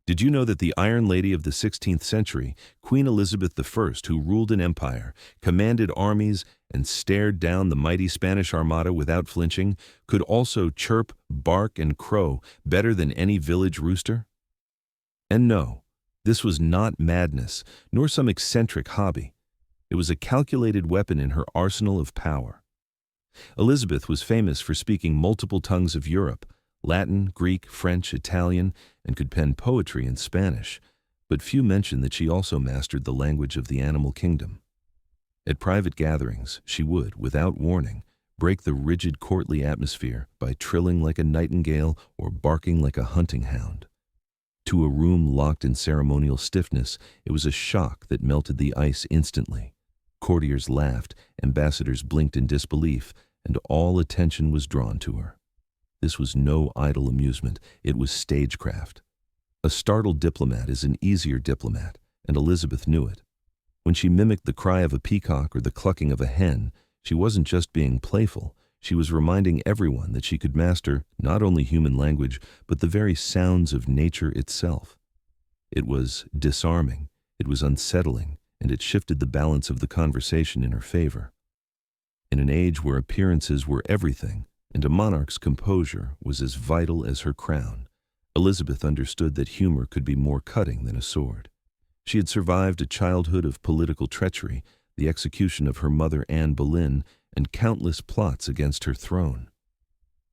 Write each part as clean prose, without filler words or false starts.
Did you know that the Iron Lady of the 16th century, Queen Elizabeth I, who ruled an empire, commanded armies, and stared down the mighty Spanish Armada without flinching, could also chirp, bark, and crow better than any village rooster? And no, this was not madness, nor some eccentric hobby. It was a calculated weapon in her arsenal of power. Elizabeth was famous for speaking multiple tongues of Europe, Latin, Greek, French, Italian, and could pen poetry in Spanish, but few mention that she also mastered the language of the animal kingdom. At private gatherings, she would, without warning, break the rigid courtly atmosphere by trilling like a nightingale or barking like a hunting hound. To a room locked in ceremonial stiffness, it was a shock that melted the ice instantly. Courtiers laughed, ambassadors blinked in disbelief, and all attention was drawn to her. This was no idle amusement, it was stagecraft. A startled diplomat is an easier diplomat, and Elizabeth knew it. When she mimicked the cry of a peacock or the clucking of a hen, she wasn't just being playful, she was reminding everyone that she could master not only human language, but the very sounds of nature itself. It was disarming, it was unsettling, and it shifted the balance of the conversation in her favor. In an age where appearances were everything, and a monarch's composure was as vital as her crown, Elizabeth understood that humor could be more cutting than a sword. She had survived a childhood of political treachery, the execution of her mother Anne Boleyn, and countless plots against her throne.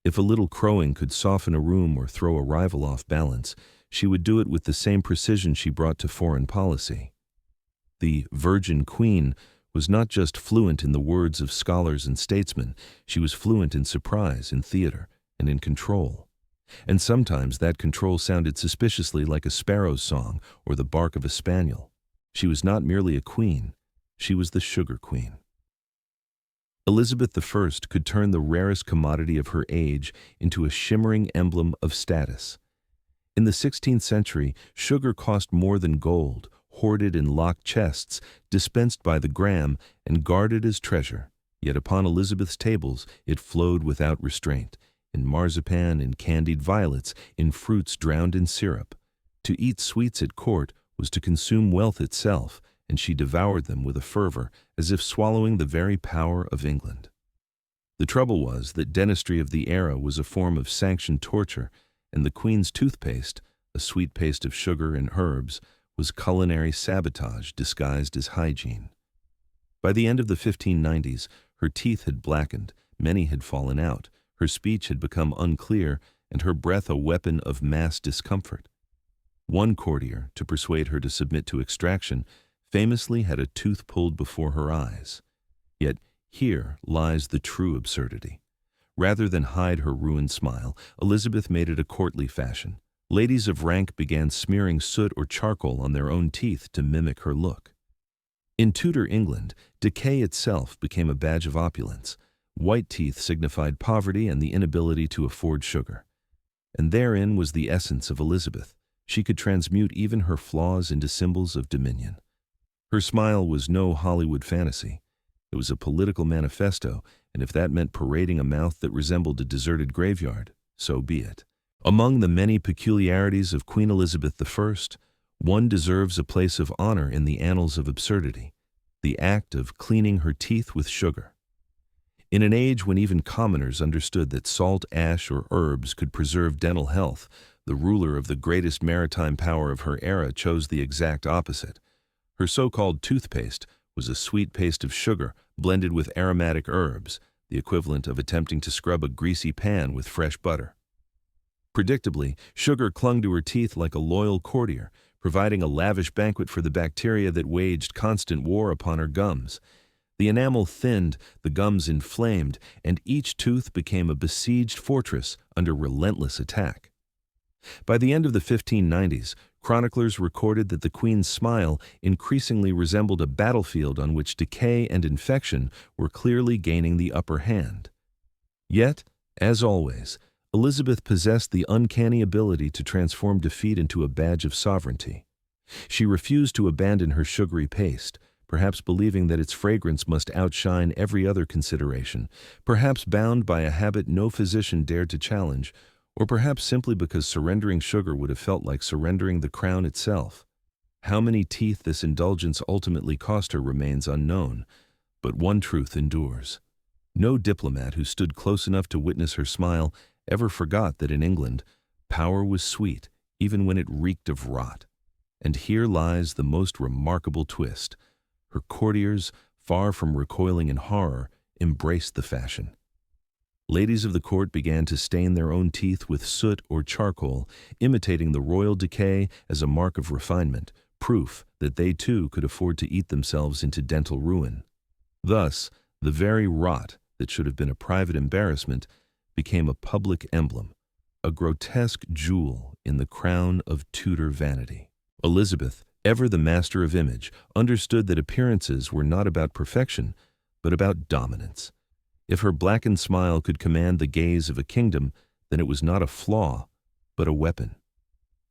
If a little crowing could soften a room or throw a rival off balance, she would do it with the same precision she brought to foreign policy. The Virgin Queen was not just fluent in the words of scholars and statesmen, she was fluent in surprise, in theater, and in control. And sometimes that control sounded suspiciously like a sparrow's song or the bark of a spaniel. She was not merely a queen, she was the sugar queen. Elizabeth I could turn the rarest commodity of her age into a shimmering emblem of status. In the 16th century, sugar cost more than gold, hoarded in locked chests, dispensed by the gram, and guarded as treasure. Yet upon Elizabeth's tables it flowed without restraint, in marzipan, in candied violets, in fruits drowned in syrup. To eat sweets at court was to consume wealth itself, and she devoured them with a fervor, as if swallowing the very power of England. The trouble was that dentistry of the era was a form of sanctioned torture, and the Queen's toothpaste, a sweet paste of sugar and herbs, was culinary sabotage disguised as hygiene. By the end of the 1590s, her teeth had blackened, many had fallen out, her speech had become unclear, and her breath a weapon of mass discomfort. One courtier, to persuade her to submit to extraction, famously had a tooth pulled before her eyes. Yet here lies the true absurdity. Rather than hide her ruined smile, Elizabeth made it a courtly fashion. Ladies of rank began smearing soot or charcoal on their own teeth to mimic her look. In Tudor England, decay itself became a badge of opulence. White teeth signified poverty and the inability to afford sugar. And therein was the essence of Elizabeth. She could transmute even her flaws into symbols of dominion. Her smile was no Hollywood fantasy. It was a political manifesto, and if that meant parading a mouth that resembled a deserted graveyard, so be it. Among the many peculiarities of Queen Elizabeth I, one deserves a place of honor in the annals of absurdity: the act of cleaning her teeth with sugar. In an age when even commoners understood that salt, ash, or herbs could preserve dental health, the ruler of the greatest maritime power of her era chose the exact opposite. Her so-called toothpaste was a sweet paste of sugar blended with aromatic herbs, the equivalent of attempting to scrub a greasy pan with fresh butter. Predictably, sugar clung to her teeth like a loyal courtier, providing a lavish banquet for the bacteria that waged constant war upon her gums. The enamel thinned, the gums inflamed, and each tooth became a besieged fortress under relentless attack. By the end of the 1590s, chroniclers recorded that the Queen's smile increasingly resembled a battlefield on which decay and infection were clearly gaining the upper hand. Yet, as always, Elizabeth possessed the uncanny ability to transform defeat into a badge of sovereignty. She refused to abandon her sugary paste, perhaps believing that its fragrance must outshine every other consideration, perhaps bound by a habit no physician dared to challenge, Or perhaps simply because surrendering sugar would have felt like surrendering the crown itself. How many teeth this indulgence ultimately cost her remains unknown, but one truth endures. No diplomat who stood close enough to witness her smile ever forgot that in England, power was sweet, even when it reeked of rot. And here lies the most remarkable twist. Her courtiers, far from recoiling in horror, embraced the fashion. Ladies of the court began to stain their own teeth with soot or charcoal, imitating the royal decay as a mark of refinement, proof that they too could afford to eat themselves into dental ruin. Thus, the very rot that should have been a private embarrassment became a public emblem, a grotesque jewel in the crown of Tudor vanity. Elizabeth, ever the master of image, understood that appearances were not about perfection, but about dominance. If her blackened smile could command the gaze of a kingdom, then it was not a flaw, but a weapon.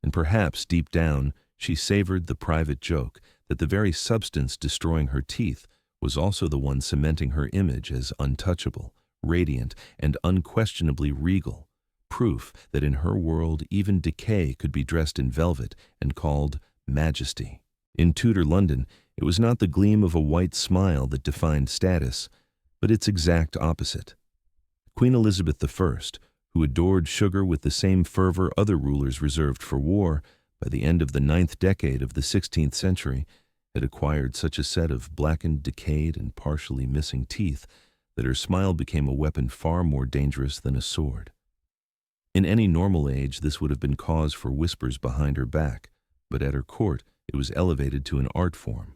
And perhaps, deep down, she savored the private joke that the very substance destroying her teeth was also the one cementing her image as untouchable, radiant, and unquestionably regal, proof that in her world even decay could be dressed in velvet and called majesty. In Tudor London, it was not the gleam of a white smile that defined status, but its exact opposite. Queen Elizabeth I, who adored sugar with the same fervor other rulers reserved for war, by the end of the 9th decade of the 16th century, had acquired such a set of blackened, decayed, and partially missing teeth that her smile became a weapon far more dangerous than a sword. In any normal age, this would have been cause for whispers behind her back, but at her court it was elevated to an art form.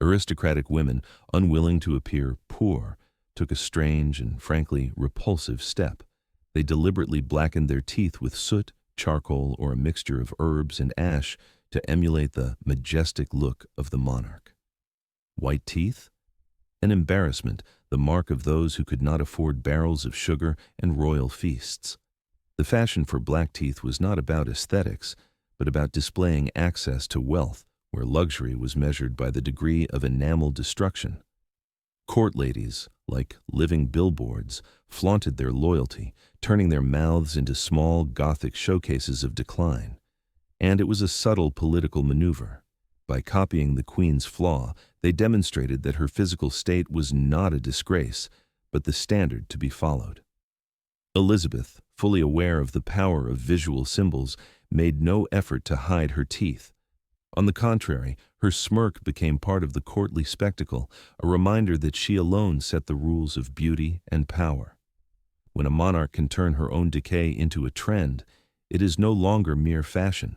Aristocratic women, unwilling to appear poor, took a strange and frankly repulsive step. They deliberately blackened their teeth with soot, charcoal, or a mixture of herbs and ash to emulate the majestic look of the monarch. White teeth? An embarrassment, the mark of those who could not afford barrels of sugar and royal feasts. The fashion for black teeth was not about aesthetics, but about displaying access to wealth, where luxury was measured by the degree of enamel destruction. Court ladies, like living billboards, flaunted their loyalty, turning their mouths into small Gothic showcases of decline. And it was a subtle political maneuver. By copying the Queen's flaw, they demonstrated that her physical state was not a disgrace, but the standard to be followed. Elizabeth, fully aware of the power of visual symbols, made no effort to hide her teeth. On the contrary, her smirk became part of the courtly spectacle, a reminder that she alone set the rules of beauty and power. When a monarch can turn her own decay into a trend, it is no longer mere fashion.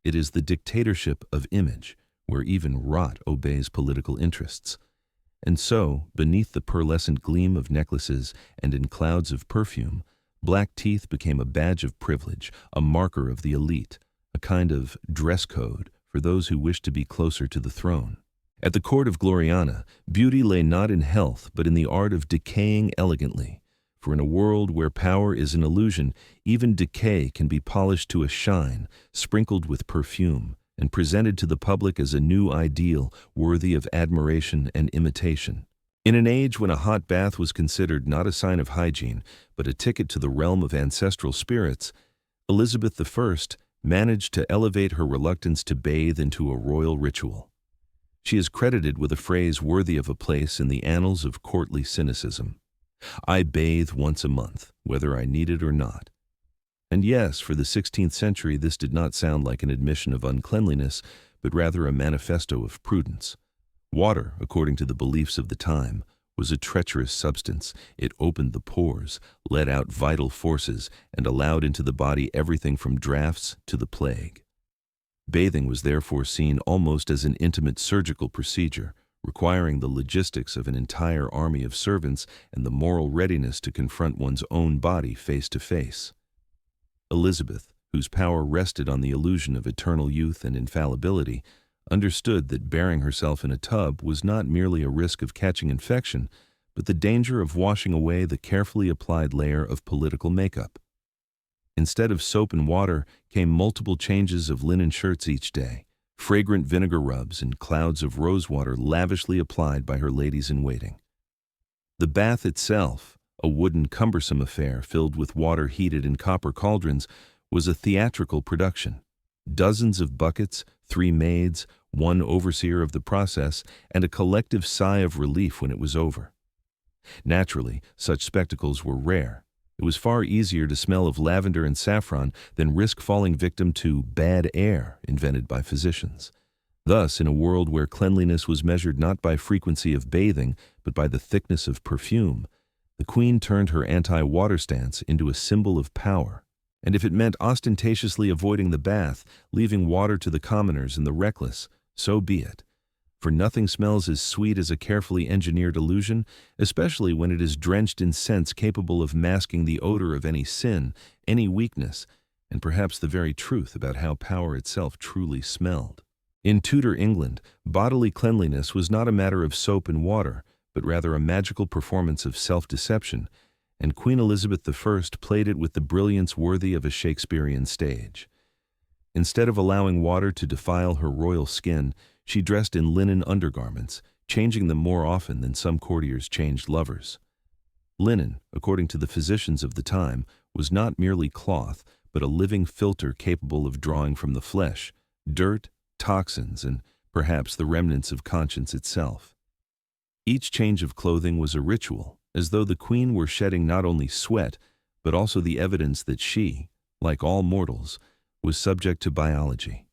It is the dictatorship of image, where even rot obeys political interests. And so, beneath the pearlescent gleam of necklaces and in clouds of perfume, black teeth became a badge of privilege, a marker of the elite, a kind of dress code for those who wished to be closer to the throne. At the court of Gloriana, beauty lay not in health, but in the art of decaying elegantly. For in a world where power is an illusion, even decay can be polished to a shine, sprinkled with perfume, and presented to the public as a new ideal worthy of admiration and imitation. In an age when a hot bath was considered not a sign of hygiene, but a ticket to the realm of ancestral spirits, Elizabeth I managed to elevate her reluctance to bathe into a royal ritual. She is credited with a phrase worthy of a place in the annals of courtly cynicism. "I bathe once a month, whether I need it or not." And yes, for the 16th century, this did not sound like an admission of uncleanliness, but rather a manifesto of prudence. Water, according to the beliefs of the time, was a treacherous substance. It opened the pores, let out vital forces, and allowed into the body everything from drafts to the plague. Bathing was therefore seen almost as an intimate surgical procedure, requiring the logistics of an entire army of servants and the moral readiness to confront one's own body face to face. Elizabeth, whose power rested on the illusion of eternal youth and infallibility, understood that burying herself in a tub was not merely a risk of catching infection, but the danger of washing away the carefully applied layer of political makeup. Instead of soap and water came multiple changes of linen shirts each day, fragrant vinegar rubs, and clouds of rosewater lavishly applied by her ladies-in-waiting. The bath itself, A wooden, cumbersome affair filled with water heated in copper cauldrons was a theatrical production. Dozens of buckets, 3 maids, 1 overseer of the process, and a collective sigh of relief when it was over. Naturally, such spectacles were rare. It was far easier to smell of lavender and saffron than risk falling victim to bad air invented by physicians. Thus, in a world where cleanliness was measured not by frequency of bathing, but by the thickness of perfume, the Queen turned her anti-water stance into a symbol of power. And if it meant ostentatiously avoiding the bath, leaving water to the commoners and the reckless, so be it. For nothing smells as sweet as a carefully engineered illusion, especially when it is drenched in scents capable of masking the odor of any sin, any weakness, and perhaps the very truth about how power itself truly smelled. In Tudor England, bodily cleanliness was not a matter of soap and water, but rather a magical performance of self-deception, and Queen Elizabeth I played it with the brilliance worthy of a Shakespearean stage. Instead of allowing water to defile her royal skin, she dressed in linen undergarments, changing them more often than some courtiers changed lovers. Linen, according to the physicians of the time, was not merely cloth, but a living filter capable of drawing from the flesh dirt, toxins, and perhaps the remnants of conscience itself. Each change of clothing was a ritual, as though the Queen were shedding not only sweat, but also the evidence that she, like all mortals, was subject to biology.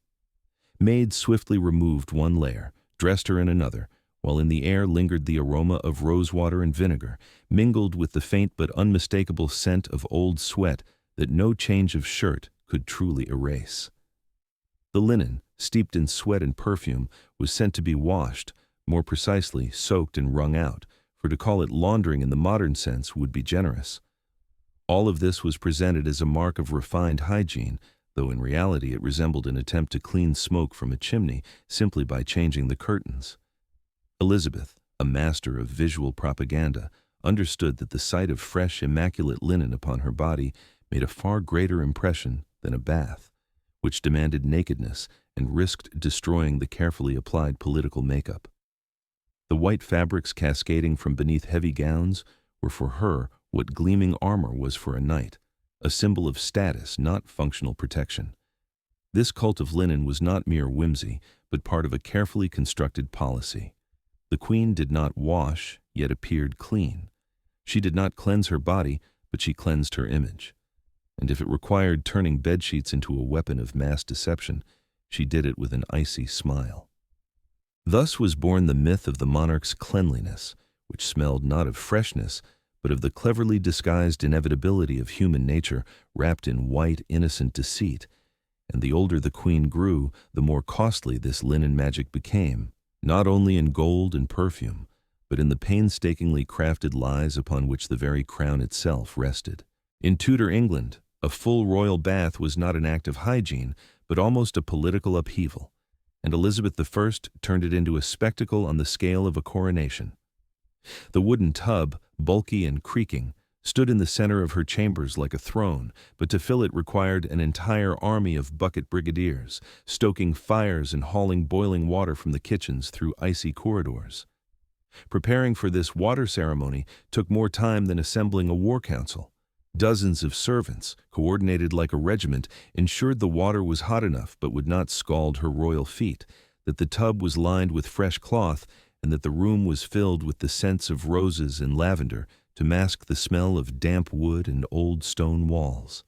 Maids swiftly removed one layer, dressed her in another, while in the air lingered the aroma of rosewater and vinegar, mingled with the faint but unmistakable scent of old sweat that no change of shirt could truly erase. The linen, steeped in sweat and perfume, was sent to be washed, more precisely soaked and wrung out, for to call it laundering in the modern sense would be generous. All of this was presented as a mark of refined hygiene, though in reality it resembled an attempt to clean smoke from a chimney simply by changing the curtains. Elizabeth, a master of visual propaganda, understood that the sight of fresh, immaculate linen upon her body made a far greater impression than a bath, which demanded nakedness and risked destroying the carefully applied political makeup. The white fabrics cascading from beneath heavy gowns were for her what gleaming armor was for a knight, a symbol of status, not functional protection. This cult of linen was not mere whimsy, but part of a carefully constructed policy. The Queen did not wash, yet appeared clean. She did not cleanse her body, but she cleansed her image. And if it required turning bedsheets into a weapon of mass deception, she did it with an icy smile. Thus was born the myth of the monarch's cleanliness, which smelled not of freshness, but of the cleverly disguised inevitability of human nature wrapped in white, innocent deceit. And the older the Queen grew, the more costly this linen magic became, not only in gold and perfume, but in the painstakingly crafted lies upon which the very crown itself rested. In Tudor England, a full royal bath was not an act of hygiene, but almost a political upheaval, and Elizabeth I turned it into a spectacle on the scale of a coronation. The wooden tub, bulky and creaking, stood in the center of her chambers like a throne, but to fill it required an entire army of bucket brigadiers, stoking fires and hauling boiling water from the kitchens through icy corridors. Preparing for this water ceremony took more time than assembling a war council. Dozens of servants, coordinated like a regiment, ensured the water was hot enough but would not scald her royal feet, that the tub was lined with fresh cloth, and that the room was filled with the scents of roses and lavender to mask the smell of damp wood and old stone walls.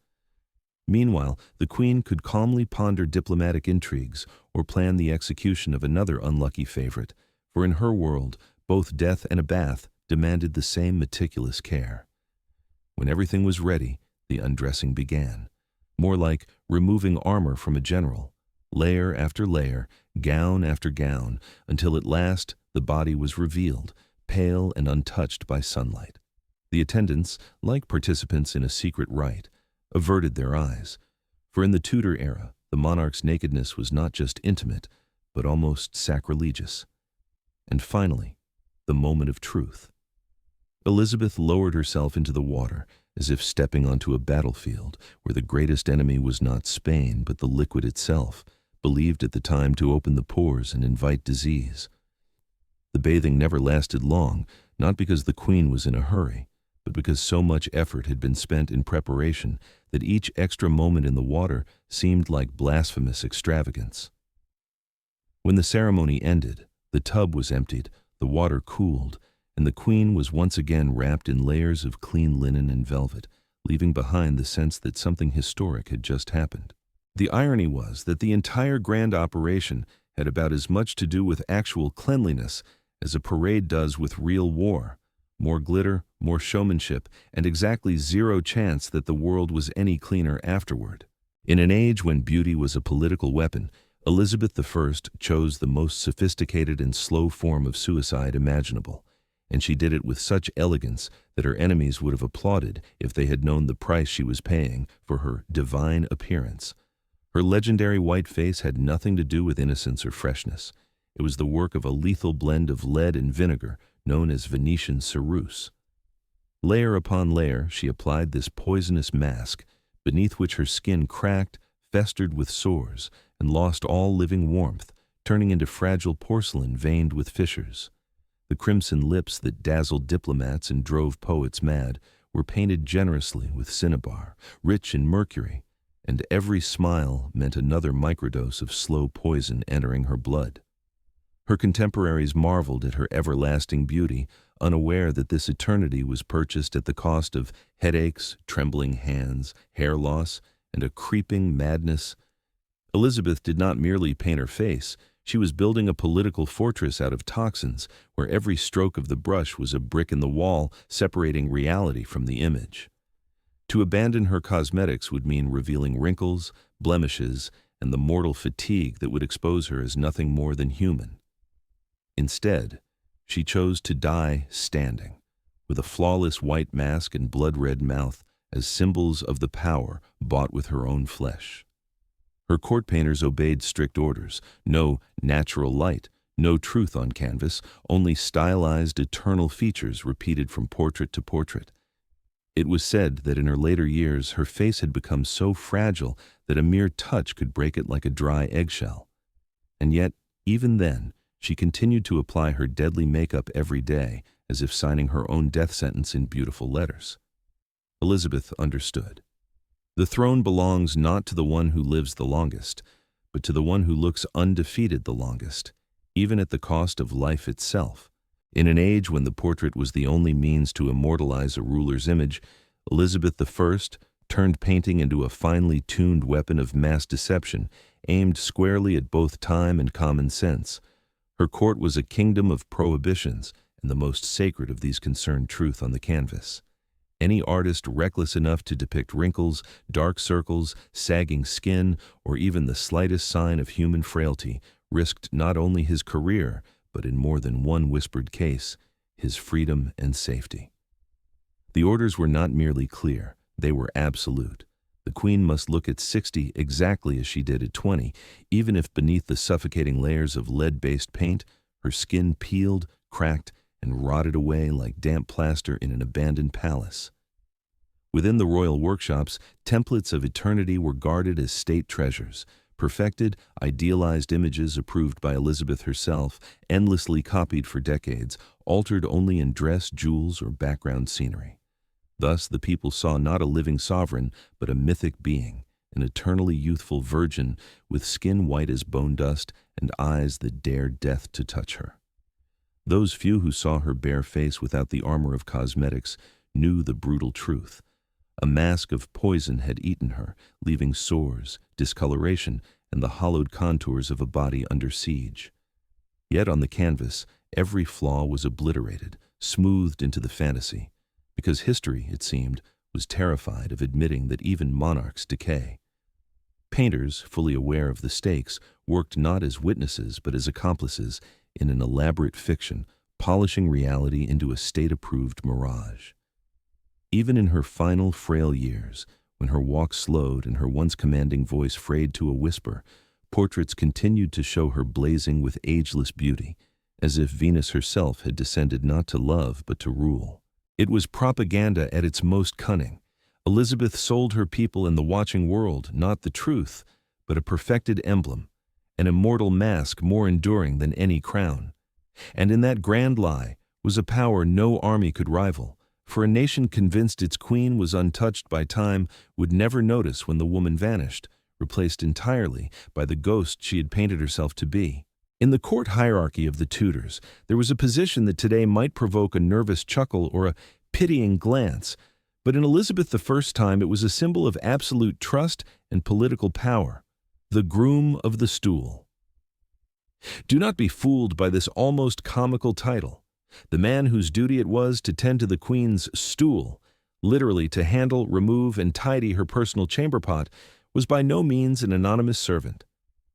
Meanwhile, the Queen could calmly ponder diplomatic intrigues or plan the execution of another unlucky favorite, for in her world, both death and a bath demanded the same meticulous care. When everything was ready, the undressing began, more like removing armor from a general, layer after layer, gown after gown, until at last the body was revealed, pale and untouched by sunlight. The attendants, like participants in a secret rite, averted their eyes, for in the Tudor era, the monarch's nakedness was not just intimate, but almost sacrilegious. And finally, the moment of truth. Elizabeth lowered herself into the water, as if stepping onto a battlefield where the greatest enemy was not Spain but the liquid itself, believed at the time to open the pores and invite disease. The bathing never lasted long, not because the Queen was in a hurry, but because so much effort had been spent in preparation that each extra moment in the water seemed like blasphemous extravagance. When the ceremony ended, the tub was emptied, the water cooled, and the queen was once again wrapped in layers of clean linen and velvet, leaving behind the sense that something historic had just happened. The irony was that the entire grand operation had about as much to do with actual cleanliness as a parade does with real war. More glitter, more showmanship, and exactly zero chance that the world was any cleaner afterward. In an age when beauty was a political weapon, Elizabeth I chose the most sophisticated and slow form of suicide imaginable, and she did it with such elegance that her enemies would have applauded if they had known the price she was paying for her divine appearance. Her legendary white face had nothing to do with innocence or freshness. It was the work of a lethal blend of lead and vinegar known as Venetian ceruse. Layer upon layer, she applied this poisonous mask, beneath which her skin cracked, festered with sores, and lost all living warmth, turning into fragile porcelain veined with fissures. The crimson lips that dazzled diplomats and drove poets mad were painted generously with cinnabar, rich in mercury, and every smile meant another microdose of slow poison entering her blood. Her contemporaries marveled at her everlasting beauty, unaware that this eternity was purchased at the cost of headaches, trembling hands, hair loss, and a creeping madness. Elizabeth did not merely paint her face. She was building a political fortress out of toxins, where every stroke of the brush was a brick in the wall, separating reality from the image. To abandon her cosmetics would mean revealing wrinkles, blemishes, and the mortal fatigue that would expose her as nothing more than human. Instead, she chose to die standing, with a flawless white mask and blood-red mouth as symbols of the power bought with her own flesh. Her court painters obeyed strict orders: no natural light, no truth on canvas, only stylized eternal features repeated from portrait to portrait. It was said that in her later years her face had become so fragile that a mere touch could break it like a dry eggshell. And yet, even then, she continued to apply her deadly makeup every day, as if signing her own death sentence in beautiful letters. Elizabeth understood. The throne belongs not to the one who lives the longest, but to the one who looks undefeated the longest, even at the cost of life itself. In an age when the portrait was the only means to immortalize a ruler's image, Elizabeth I turned painting into a finely tuned weapon of mass deception, aimed squarely at both time and common sense. Her court was a kingdom of prohibitions, and the most sacred of these concerned truth on the canvas. Any artist reckless enough to depict wrinkles, dark circles, sagging skin, or even the slightest sign of human frailty risked not only his career, but in more than one whispered case, his freedom and safety. The orders were not merely clear, they were absolute. The queen must look at 60 exactly as she did at 20, even if beneath the suffocating layers of lead-based paint, her skin peeled, cracked, and rotted away like damp plaster in an abandoned palace. Within the royal workshops, templates of eternity were guarded as state treasures, perfected, idealized images approved by Elizabeth herself, endlessly copied for decades, altered only in dress, jewels, or background scenery. Thus, the people saw not a living sovereign, but a mythic being, an eternally youthful virgin with skin white as bone dust and eyes that dared death to touch her. Those few who saw her bare face without the armor of cosmetics knew the brutal truth. A mask of poison had eaten her, leaving sores, discoloration, and the hollowed contours of a body under siege. Yet on the canvas, every flaw was obliterated, smoothed into the fantasy, because history, it seemed, was terrified of admitting that even monarchs decay. Painters, fully aware of the stakes, worked not as witnesses but as accomplices in an elaborate fiction, polishing reality into a state-approved mirage. Even in her final frail years, when her walk slowed and her once commanding voice frayed to a whisper, portraits continued to show her blazing with ageless beauty, as if Venus herself had descended not to love but to rule. It was propaganda at its most cunning. Elizabeth sold her people and the watching world not the truth, but a perfected emblem, an immortal mask more enduring than any crown. And in that grand lie was a power no army could rival, for a nation convinced its queen was untouched by time would never notice when the woman vanished, replaced entirely by the ghost she had painted herself to be. In the court hierarchy of the Tudors, there was a position that today might provoke a nervous chuckle or a pitying glance, but in Elizabeth I's time it was a symbol of absolute trust and political power, the groom of the stool. Do not be fooled by this almost comical title. The man whose duty it was to tend to the queen's stool, literally to handle, remove, and tidy her personal chamber pot, was by no means an anonymous servant.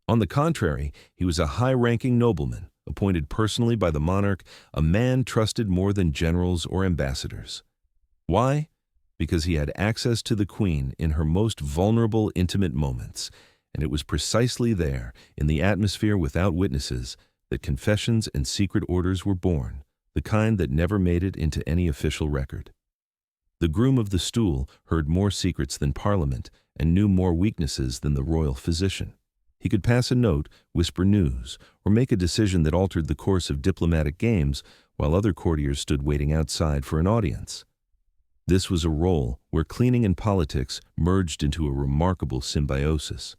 On the contrary, he was a high-ranking nobleman, appointed personally by the monarch, a man trusted more than generals or ambassadors. Why? Because he had access to the queen in her most vulnerable, intimate moments, and it was precisely there, in the atmosphere without witnesses, that confessions and secret orders were born, the kind that never made it into any official record. The groom of the stool heard more secrets than Parliament and knew more weaknesses than the royal physician. He could pass a note, whisper news, or make a decision that altered the course of diplomatic games while other courtiers stood waiting outside for an audience. This was a role where cleaning and politics merged into a remarkable symbiosis.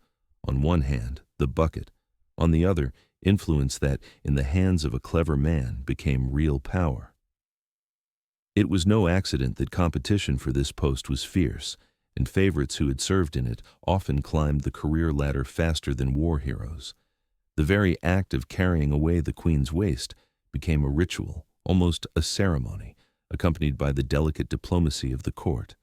On one hand, the bucket. On the other, influence that, in the hands of a clever man, became real power. It was no accident that competition for this post was fierce, and favorites who had served in it often climbed the career ladder faster than war heroes. The very act of carrying away the queen's waist became a ritual, almost a ceremony, accompanied by the delicate diplomacy of the court.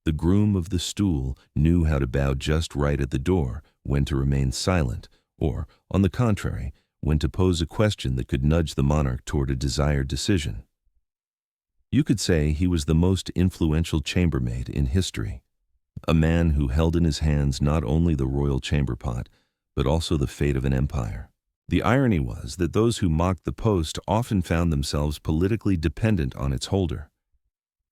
The groom of the stool knew how to bow just right at the door, when to remain silent, or, on the contrary, when to pose a question that could nudge the monarch toward a desired decision. You could say he was the most influential chambermaid in history, a man who held in his hands not only the royal chamber pot, but also the fate of an empire. The irony was that those who mocked the post often found themselves politically dependent on its holder.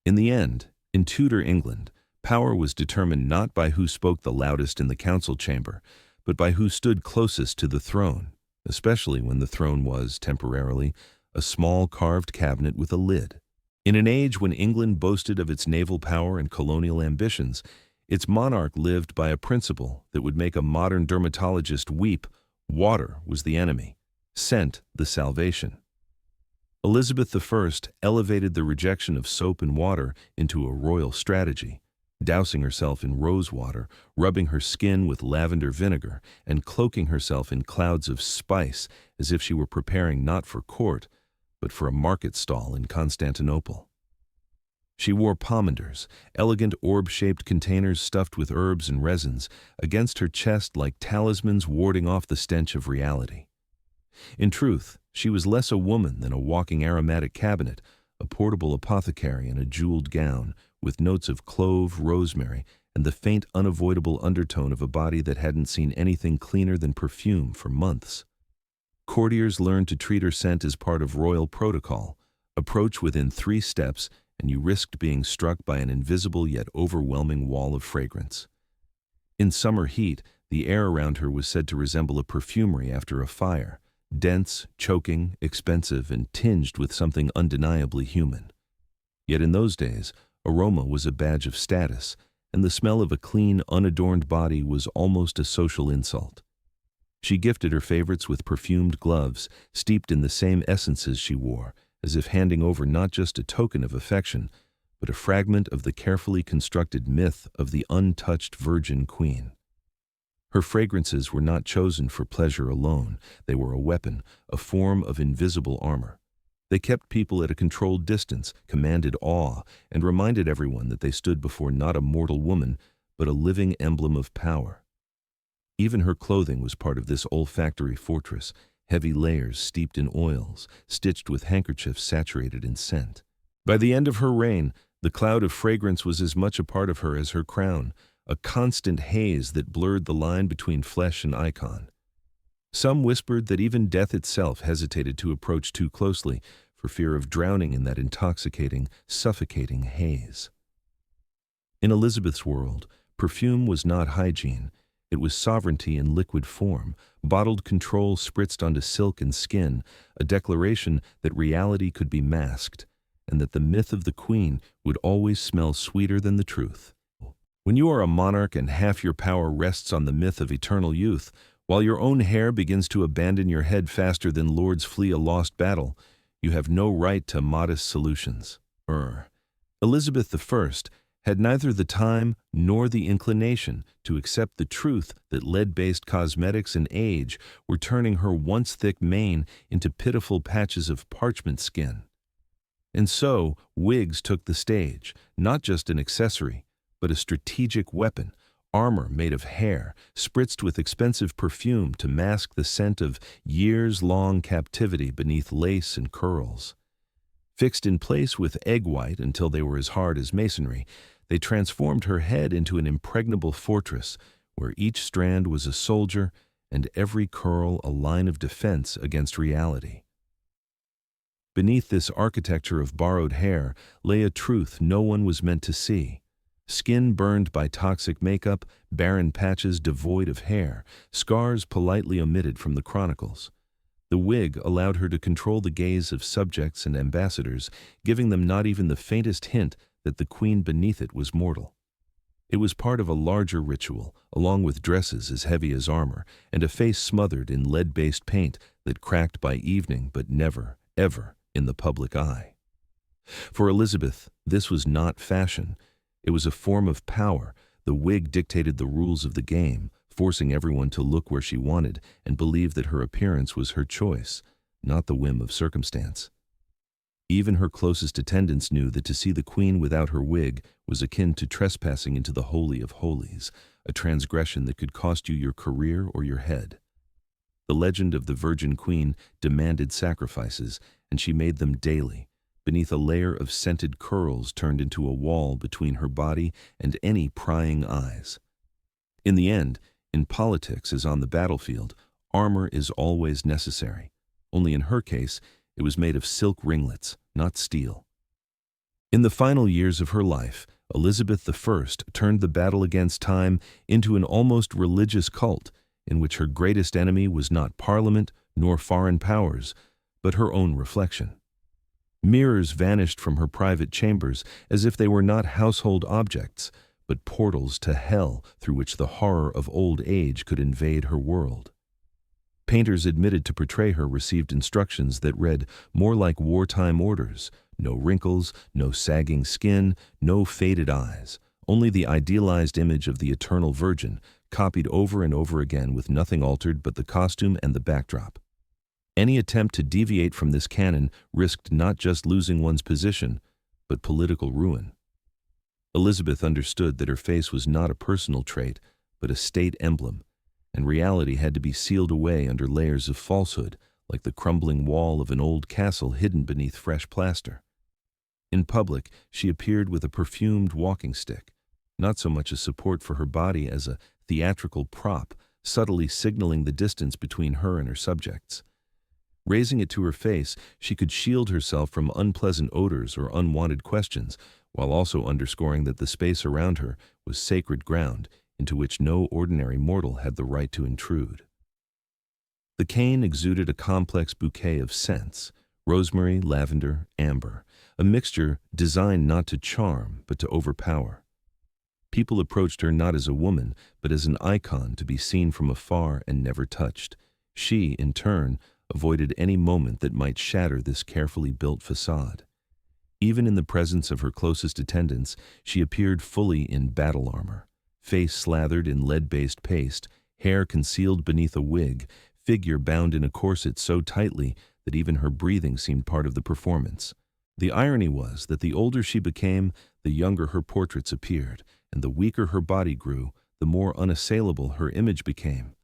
In the end, in Tudor England, power was determined not by who spoke the loudest in the council chamber, but by who stood closest to the throne, especially when the throne was, temporarily, a small carved cabinet with a lid. In an age when England boasted of its naval power and colonial ambitions, its monarch lived by a principle that would make a modern dermatologist weep: water was the enemy, scent the salvation. Elizabeth I elevated the rejection of soap and water into a royal strategy, dousing herself in rose water, rubbing her skin with lavender vinegar, and cloaking herself in clouds of spice as if she were preparing not for court, but for a market stall in Constantinople. She wore pomanders, elegant orb-shaped containers stuffed with herbs and resins, against her chest like talismans warding off the stench of reality. In truth, she was less a woman than a walking aromatic cabinet, a portable apothecary in a jeweled gown, with notes of clove, rosemary, and the faint, unavoidable undertone of a body that hadn't seen anything cleaner than perfume for months. Courtiers learned to treat her scent as part of royal protocol. Approach within 3 steps, and you risked being struck by an invisible yet overwhelming wall of fragrance. In summer heat, the air around her was said to resemble a perfumery after a fire, dense, choking, expensive, and tinged with something undeniably human. Yet in those days, aroma was a badge of status, and the smell of a clean, unadorned body was almost a social insult. She gifted her favorites with perfumed gloves, steeped in the same essences she wore, as if handing over not just a token of affection, but a fragment of the carefully constructed myth of the untouched virgin queen. Her fragrances were not chosen for pleasure alone. They were a weapon, a form of invisible armor. They kept people at a controlled distance, commanded awe, and reminded everyone that they stood before not a mortal woman, but a living emblem of power. Even her clothing was part of this olfactory fortress, heavy layers steeped in oils, stitched with handkerchiefs saturated in scent. By the end of her reign, the cloud of fragrance was as much a part of her as her crown, a constant haze that blurred the line between flesh and icon. Some whispered that even death itself hesitated to approach too closely for fear of drowning in that intoxicating, suffocating haze. In Elizabeth's world, perfume was not hygiene. It was sovereignty in liquid form, bottled control spritzed onto silk and skin, a declaration that reality could be masked. and that the myth of the queen would always smell sweeter than the truth. When you are a monarch and half your power rests on the myth of eternal youth, while your own hair begins to abandon your head faster than lords flee a lost battle, you have no right to modest solutions. Elizabeth I had neither the time nor the inclination to accept the truth that lead-based cosmetics and age were turning her once thick mane into pitiful patches of parchment skin. And so, wigs took the stage, not just an accessory, but a strategic weapon, armor made of hair, spritzed with expensive perfume to mask the scent of years-long captivity beneath lace and curls. Fixed in place with egg white until they were as hard as masonry, they transformed her head into an impregnable fortress where each strand was a soldier and every curl a line of defense against reality. Beneath this architecture of borrowed hair lay a truth no one was meant to see. Skin burned by toxic makeup, barren patches devoid of hair, scars politely omitted from the chronicles. The wig allowed her to control the gaze of subjects and ambassadors, giving them not even the faintest hint that the queen beneath it was mortal. It was part of a larger ritual, along with dresses as heavy as armor, and a face smothered in lead-based paint that cracked by evening but never, ever, in the public eye. For Elizabeth, this was not fashion. It was a form of power. The wig dictated the rules of the game, forcing everyone to look where she wanted and believe that her appearance was her choice, not the whim of circumstance. Even her closest attendants knew that to see the queen without her wig was akin to trespassing into the Holy of Holies, a transgression that could cost you your career or your head. The legend of the Virgin Queen demanded sacrifices, and she made them daily, beneath a layer of scented curls turned into a wall between her body and any prying eyes. In the end, in politics as on the battlefield, armor is always necessary. Only in her case, it was made of silk ringlets, not steel. In the final years of her life, Elizabeth I turned the battle against time into an almost religious cult in which her greatest enemy was not Parliament nor foreign powers, but her own reflection. Mirrors vanished from her private chambers as if they were not household objects, but portals to hell through which the horror of old age could invade her world. Painters admitted to portray her received instructions that read more like wartime orders: no wrinkles, no sagging skin, no faded eyes, only the idealized image of the eternal Virgin, copied over and over again with nothing altered but the costume and the backdrop. Any attempt to deviate from this canon risked not just losing one's position, but political ruin. Elizabeth understood that her face was not a personal trait, but a state emblem, and reality had to be sealed away under layers of falsehood, like the crumbling wall of an old castle hidden beneath fresh plaster. In public, she appeared with a perfumed walking stick, not so much a support for her body as a theatrical prop, subtly signaling the distance between her and her subjects. Raising it to her face, she could shield herself from unpleasant odors or unwanted questions, while also underscoring that the space around her was sacred ground into which no ordinary mortal had the right to intrude. The cane exuded a complex bouquet of scents: rosemary, lavender, amber, a mixture designed not to charm but to overpower. People approached her not as a woman, but as an icon to be seen from afar and never touched. She, in turn, avoided any moment that might shatter this carefully built facade. Even in the presence of her closest attendants, she appeared fully in battle armor, face slathered in lead-based paste, hair concealed beneath a wig, figure bound in a corset so tightly that even her breathing seemed part of the performance. The irony was that the older she became, the younger her portraits appeared, and the weaker her body grew, the more unassailable her image became.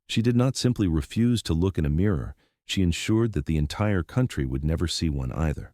She did not simply refuse to look in a mirror, she ensured that the entire country would never see one either.